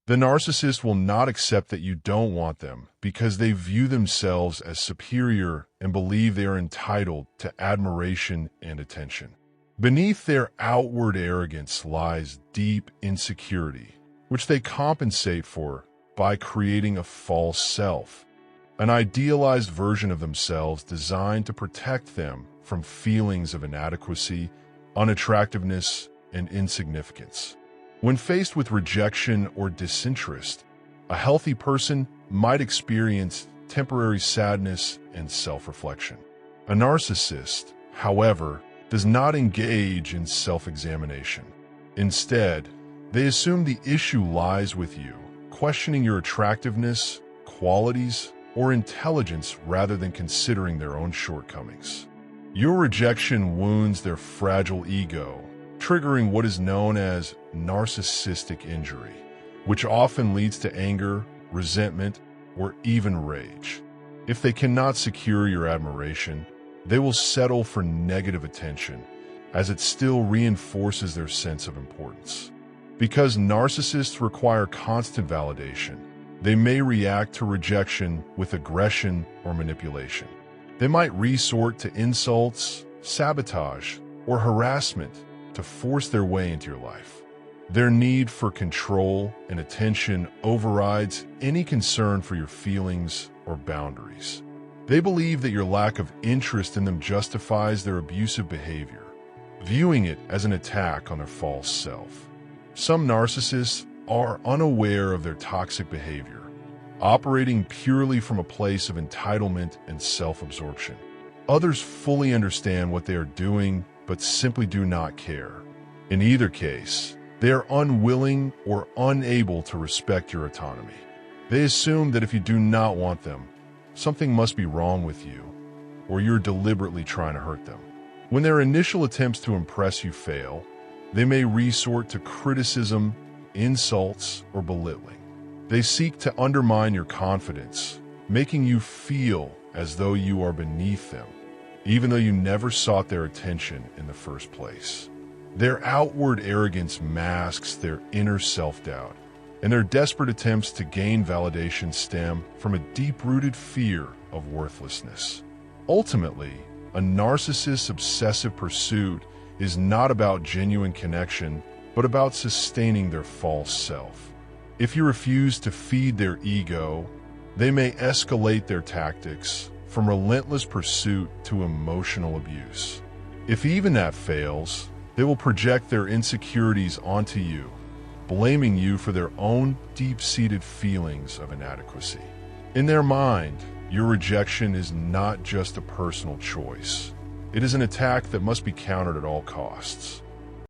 The narcissist will not accept that you don't want them because they view themselves as superior and believe they are entitled to admiration and attention. Beneath their outward arrogance lies deep insecurity, which they compensate for by creating a false self, an idealized version of themselves designed to protect them from feelings of inadequacy, unattractiveness, and insignificance. When faced with rejection or disinterest, a healthy person might experience temporary sadness and self-reflection. A narcissist, however, does not engage in self-examination. Instead, they assume the issue lies with you, questioning your attractiveness, qualities, or intelligence rather than considering their own shortcomings. Your rejection wounds their fragile ego, triggering what is known as narcissistic injury, which often leads to anger, resentment, or even rage. If they cannot secure your admiration, they will settle for negative attention, as it still reinforces their sense of importance. Because narcissists require constant validation, they may react to rejection with aggression or manipulation. They might resort to insults, sabotage, or harassment to force their way into your life. Their need for control and attention overrides any concern for your feelings or boundaries. They believe that your lack of interest in them justifies their abusive behavior, viewing it as an attack on their false self. Some narcissists are unaware of their toxic behavior, operating purely from a place of entitlement and self-absorption. Others fully understand what they are doing but simply do not care. In either case, they are unwilling or unable to respect your autonomy. They assume that if you do not want them, something must be wrong with you, or you're deliberately trying to hurt them. When their initial attempts to impress you fail, they may resort to criticism, insults, or belittling. They seek to undermine your confidence, making you feel as though you are beneath them, even though you never sought their attention in the first place. Their outward arrogance masks their inner self-doubt, and their desperate attempts to gain validation stem from a deep-rooted fear of worthlessness. Ultimately, a narcissist's obsessive pursuit is not about genuine connection, but about sustaining their false self. If you refuse to feed their ego, they may escalate their tactics from relentless pursuit to emotional abuse. If even that fails, they will project their insecurities onto you, blaming you for their own deep-seated feelings of inadequacy. In their mind, your rejection is not just a personal choice. It is an attack that must be countered at all costs.